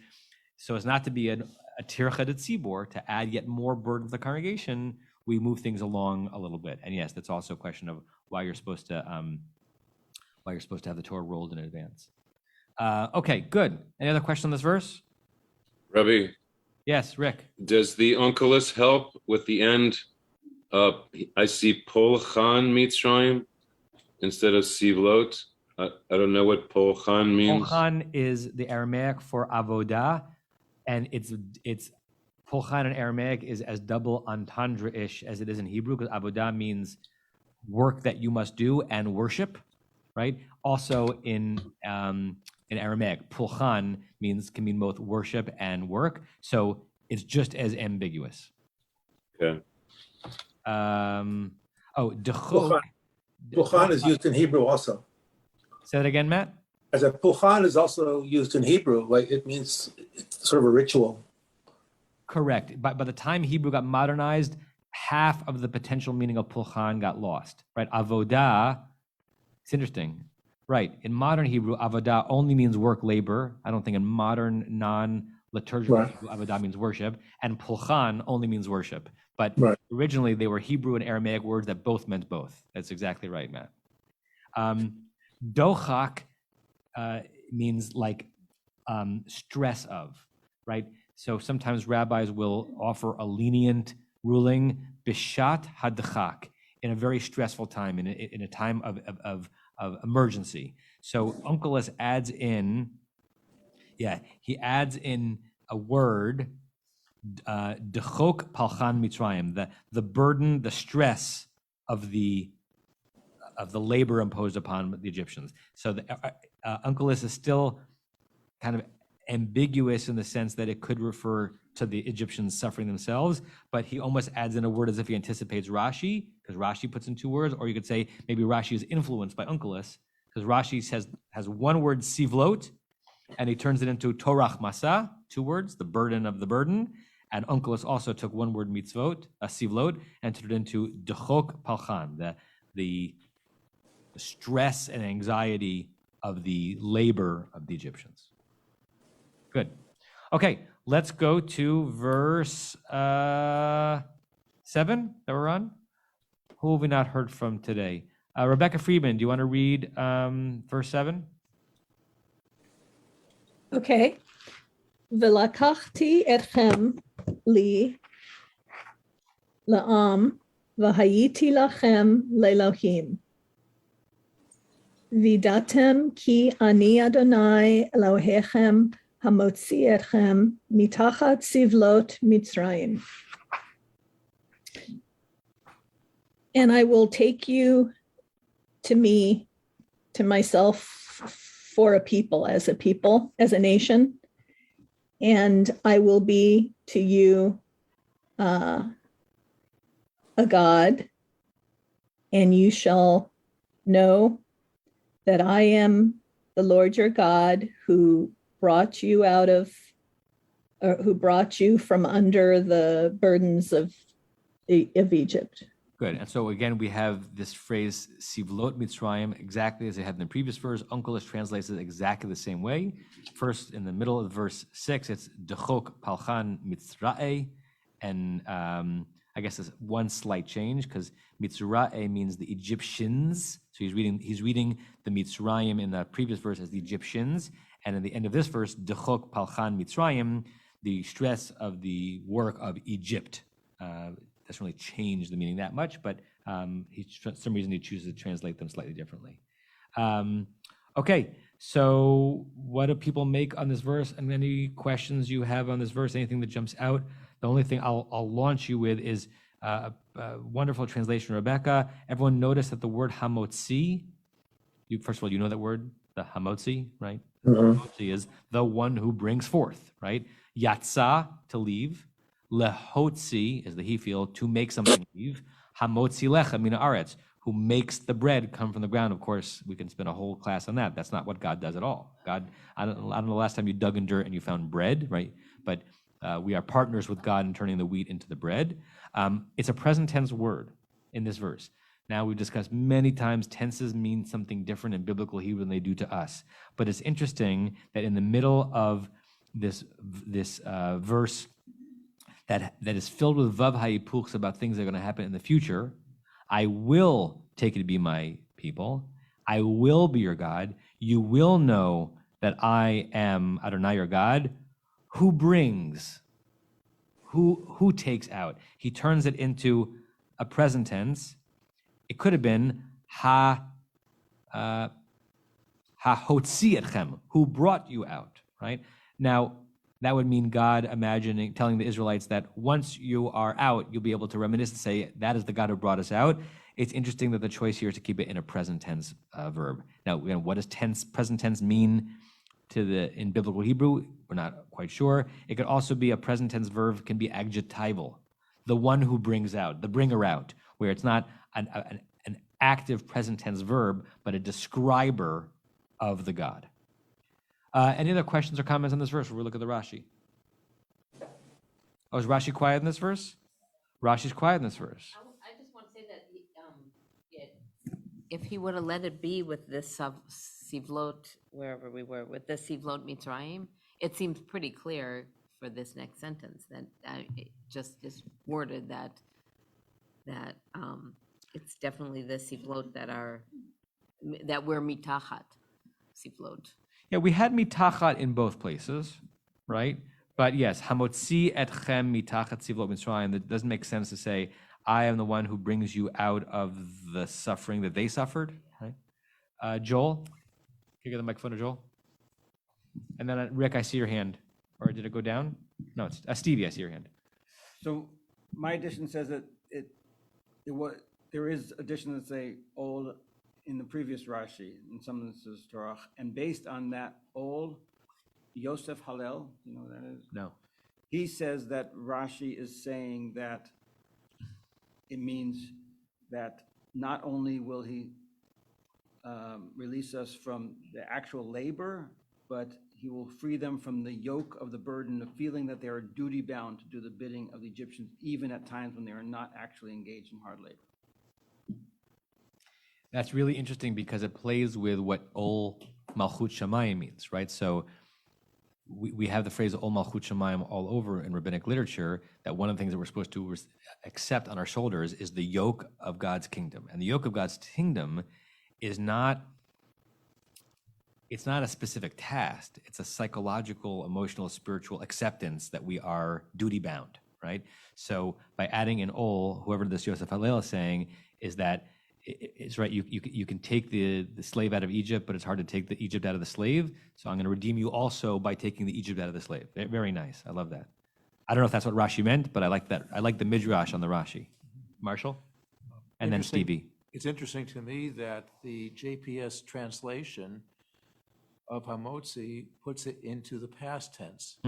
so as not to be a tircha de tzibor, to add yet more burden to the congregation, we move things along a little bit. And yes, that's also a question of why you're supposed to have the Torah rolled in advance. Okay, good. Any other question on this verse? Rabbi. Yes, Rick. Does the Onkelos help with the end? I see Polchan Mitzrayim instead of Sivlot. I don't know what Polchan means. Polchan is the Aramaic for avodah, and it's Polchan in Aramaic is as double entendre-ish as it is in Hebrew, because avodah means work that you must do and worship, right? Also in Aramaic, Pulchan can mean both worship and work, so it's just as ambiguous. Okay. Dechok. Pulchan is used in Hebrew also. Say that again, Matt? As a pulchan is also used in Hebrew, like it means it's sort of a ritual. Correct. By the time Hebrew got modernized, half of the potential meaning of pulchan got lost, right? Avodah, it's interesting. Right. In modern Hebrew, avodah only means work, labor. I don't think in modern non-liturgical Hebrew, avodah means worship. And pulchan only means worship. But originally, they were Hebrew and Aramaic words that both meant both. That's exactly right, Matt. Dochak means like stress of, right? So sometimes rabbis will offer a lenient ruling, bishat hadchak, in a very stressful time, in a time of emergency. So Onkelos adds in a word, dechok palchan mitzrayim, the burden, the stress of the labor imposed upon the Egyptians. So the Onkelos is still kind of ambiguous in the sense that it could refer to the Egyptians suffering themselves, but he almost adds in a word as if he anticipates Rashi, because Rashi puts in two words, or you could say maybe Rashi is influenced by Onkelos, because Rashi has one word, sivlot, and he turns it into torach masa, two words, the burden of the burden, and Onkelos also took one word, mitzvot, sivlot, and turned it into dechok palchan, the stress and anxiety of the labor of the Egyptians. Good. Okay, let's go to verse 7 that we're on. Who have we not heard from today? Rebecca Friedman, do you want to read verse 7? Okay. V'lakachti etchem li la'am v'hayiti lachem le'elohim. Vidatem ki ani Adonai Elohechem hamotzi etchem mitachat sivlot Mitzrayim. And I will take you to me, to myself, for a people, as a nation, and I will be to you a God, and you shall know that I am the Lord your God who brought you who brought you from under the burdens of of Egypt. Good. And so again, we have this phrase, Sivlot Mitzrayim, exactly as they had in the previous verse. Onkelos translates it exactly the same way. First, in the middle of verse 6, it's Dechok Palchan Mitzra'e. And I guess there's one slight change because Mitzra'e means the Egyptians. So he's reading the Mitzrayim in the previous verse as the Egyptians. And in the end of this verse, Dechok Palchan Mitzrayim, the stress of the work of Egypt. Doesn't really change the meaning that much, but for some reason he chooses to translate them slightly differently. Okay, so what do people make on this verse? And any questions you have on this verse, anything that jumps out? The only thing I'll launch you with is a wonderful translation, Rebecca. Everyone notice that the word hamotzi, first of all, you know that word, the hamotzi, right? Mhm. Hamotzi is the one who brings forth, right? Yatsa, to leave. Lehotzi is the he field, to make something leave. Hamotzi lecha mina aretz, who makes the bread come from the ground. Of course, we can spend a whole class on that. That's not what God does at all. God, I don't know the last time you dug in dirt and you found bread, right? But we are partners with God in turning the wheat into the bread. It's a present tense word in this verse. Now, we've discussed many times tenses mean something different in biblical Hebrew than they do to us. But it's interesting that in the middle of this verse, that is filled with vav hayipuchs about things that are going to happen in the future. I will take you to be my people. I will be your God. You will know that I am Adonai your God. Who brings? Who takes out? He turns it into a present tense. It could have been hotzi etchem, who brought you out, right? Now, that would mean God telling the Israelites that once you are out, you'll be able to reminisce and say, that is the God who brought us out. It's interesting that the choice here is to keep it in a present tense verb. Now, what does present tense mean in biblical Hebrew? We're not quite sure. It could also be a present tense verb, can be adjectival, the one who brings out, the bringer out, where it's not an active present tense verb, but a describer of the God. Any other questions or comments on this verse? We'll look at the Rashi. Oh, is Rashi quiet in this verse? Rashi's quiet in this verse. I just want to say that if he would have let it be with this Sivlot, wherever we were, with this Sivlot Mitzrayim, it seems pretty clear for this next sentence that it just is worded that it's definitely the Sivlot that we're mitachat Sivlot. Yeah, we had mitachat in both places, right? But yes, hamotzi etchem mitachat sivlot mitzrayim. That doesn't make sense to say, I am the one who brings you out of the suffering that they suffered, right? Joel, can you get the microphone to Joel? And then Rick, I see your hand. Or did it go down? No, it's Stevie, I see your hand. So my edition says that there is addition that say old in the previous Rashi, in some of this is Torah, and based on that old Yosef Hallel, you know what that is? No. He says that Rashi is saying that it means that not only will he release us from the actual labor, but he will free them from the yoke of the burden of feeling that they are duty bound to do the bidding of the Egyptians, even at times when they are not actually engaged in hard labor. That's really interesting because it plays with what Ol Malchut Shamayim means, right? So we have the phrase Ol Malchut Shamayim all over in rabbinic literature, that one of the things that we're supposed to accept on our shoulders is the yoke of God's kingdom. And the yoke of God's kingdom is not a specific task. It's a psychological, emotional, spiritual acceptance that we are duty bound, right? So by adding in Ol, whoever this Yosef Hallel is saying is that it's right. You can take the slave out of Egypt, but it's hard to take the Egypt out of the slave. So I'm going to redeem you also by taking the Egypt out of the slave. Very nice. I love that. I don't know if that's what Rashi meant, but I like that. I like the midrash on the Rashi. Marshall, and then Stevie. It's interesting to me that the JPS translation of Hamotzi puts it into the past tense.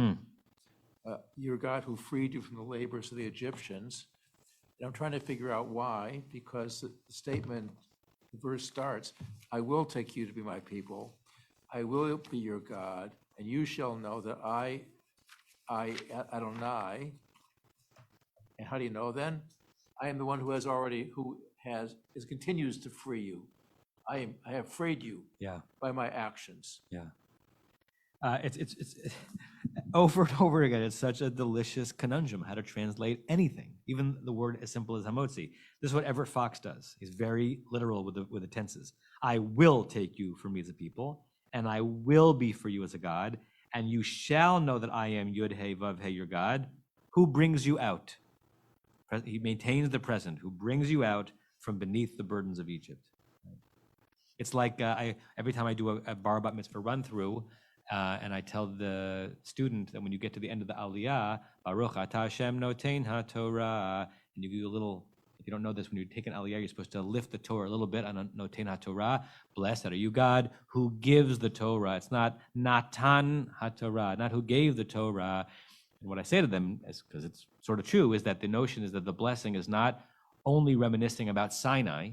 Your God who freed you from the labors of the Egyptians. And I'm trying to figure out why, because the statement, the verse starts, I will take you to be my people, I will be your God, and you shall know that I Adonai, and how do you know then? I am the one who continues to free you. I have freed you Yeah. by my actions. Yeah. It's over and over again. It's such a delicious conundrum how to translate anything, even the word as simple as hamotzi. This is what Everett Fox does. He's very literal with the tenses. I will take you for me as a people, and I will be for you as a God, and you shall know that I am Yud He Vav He, your God, who brings you out. He maintains the present, who brings you out from beneath the burdens of Egypt. It's like every time I do a bar bat mitzvah run through, and I tell the student that when you get to the end of the Aliyah, Baruch Atah Hashem Notein HaTorah, and you do a little, if you don't know this, when you take an Aliyah, you're supposed to lift the Torah a little bit on Notein HaTorah. Blessed are you, God, who gives the Torah. It's not Natan HaTorah, not who gave the Torah. And what I say to them, because it's sort of true, is that the notion is that the blessing is not only reminiscing about Sinai,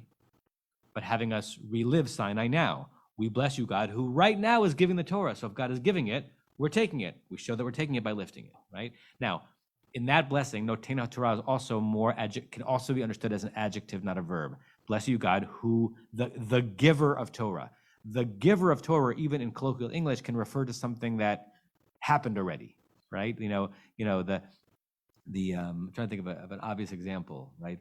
but having us relive Sinai now. We bless you, God, who right now is giving the Torah. So if God is giving it, we're taking it. We show that we're taking it by lifting it, right? Now, in that blessing, Notein HaTorah is also can also be understood as an adjective, not a verb. Bless you, God, who the giver of Torah. The giver of Torah, even in colloquial English, can refer to something that happened already, right? I'm trying to think of an obvious example, right?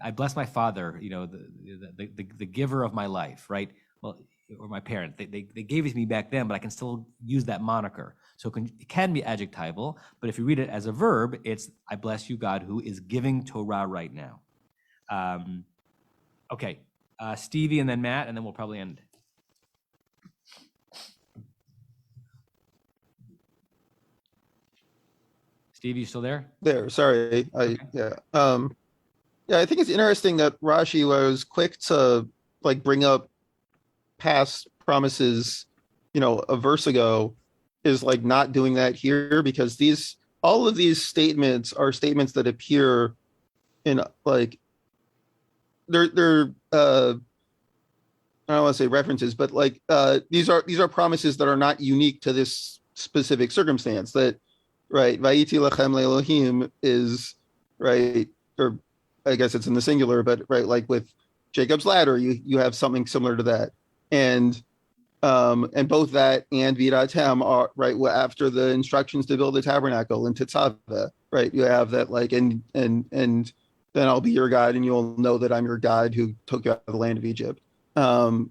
I bless my father, the giver of my life, right? Well, or my parent, they gave it to me back then, but I can still use that moniker. So it can be adjectival, but if you read it as a verb, it's I bless you, God, who is giving Torah right now. Okay, Stevie and then Matt, and then we'll probably end. Stevie, you still there? There, sorry. I think it's interesting that Rashi was quick to bring up past promises, a verse ago, is not doing that here, because all of these statements are statements that appear in they're I don't want to say references, but these are promises that are not unique to this specific circumstance. That right, Vayiti lachem le'Elohim is right, or I guess it's in the singular, but right, like with Jacob's ladder, you have something similar to that. And both that and Virat Hem are right after the instructions to build the tabernacle in Tetzaveh, right? You have that and then I'll be your God and you'll know that I'm your God who took you out of the land of Egypt. These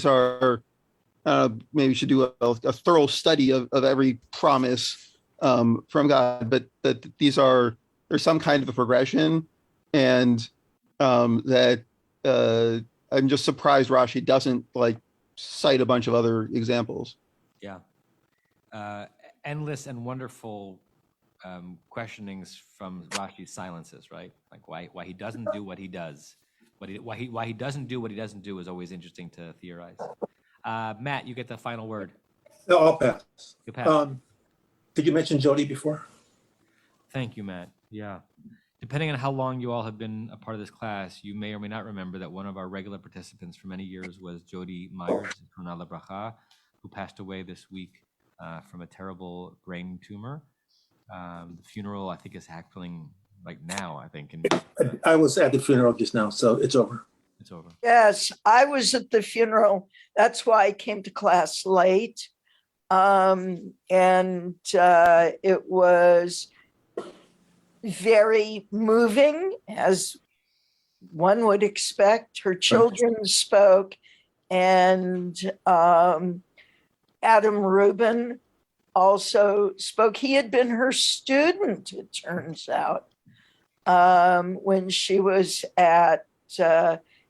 are maybe we should do a thorough study of every promise from God, but that there's some kind of a progression, and that I'm just surprised Rashi doesn't cite a bunch of other examples. Yeah, endless and wonderful questionings from Rashi's silences, right? Why he doesn't do what he does, why he doesn't do what he doesn't do is always interesting to theorize. Matt, you get the final word. No, I'll pass. You pass. Did you mention Jody before? Thank you, Matt. Yeah. Depending on how long you all have been a part of this class, you may or may not remember that one of our regular participants for many years was Jody Myers, Zichrona Lebracha, who passed away this week from a terrible brain tumor. The funeral, I think, is happening right now, I think. I was at the funeral just now, so it's over. It's over. Yes, I was at the funeral. That's why I came to class late. And it was very moving, as one would expect. Her children spoke, and Adam Rubin also spoke. He had been her student, it turns out, when she was at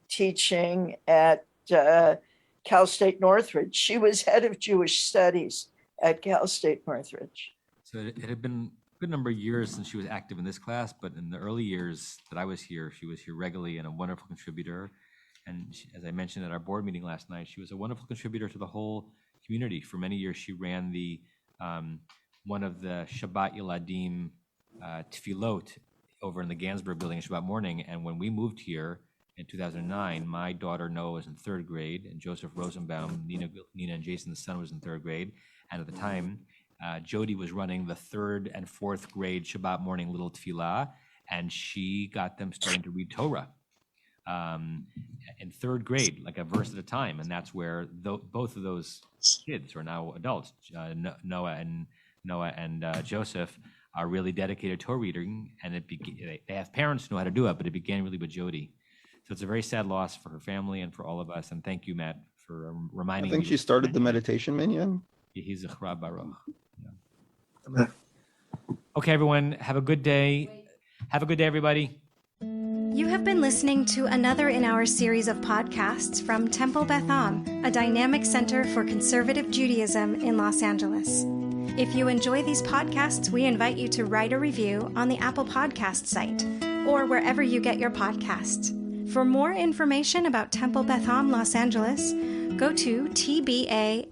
teaching at Cal State Northridge. She was head of Jewish studies at Cal State Northridge. So it had been a good number of years since she was active in this class, but in the early years that I was here, she was here regularly and a wonderful contributor. And she, as I mentioned at our board meeting last night, she was a wonderful contributor to the whole community. For many years, she ran the one of the Shabbat Yeladim Tefillot over in the Gansberg building in Shabbat morning. And when we moved here in 2009, my daughter Noah was in third grade, and Joseph Rosenbaum, Nina and Jason's son, was in third grade. And at the time, Jody was running the 3rd and 4th grade Shabbat morning little tefillah, and she got them starting to read Torah in 3rd grade, like a verse at a time. And that's where both of those kids who are now adults, Noah and Joseph, are really dedicated to Torah reading. And they have parents who know how to do it, but it began really with Jody. So it's a very sad loss for her family and for all of us. And thank you, Matt, for reminding me. I think she started the meditation minyan. Yehi Zechra Baruch. Yeah. Okay, everyone, have a good day. Have a good day, everybody. You have been listening to another in our series of podcasts from Temple Beth Am, a dynamic center for conservative Judaism in Los Angeles. If you enjoy these podcasts, we invite you to write a review on the Apple Podcast site or wherever you get your podcasts. For more information about Temple Beth Am Los Angeles, go to tbala.org.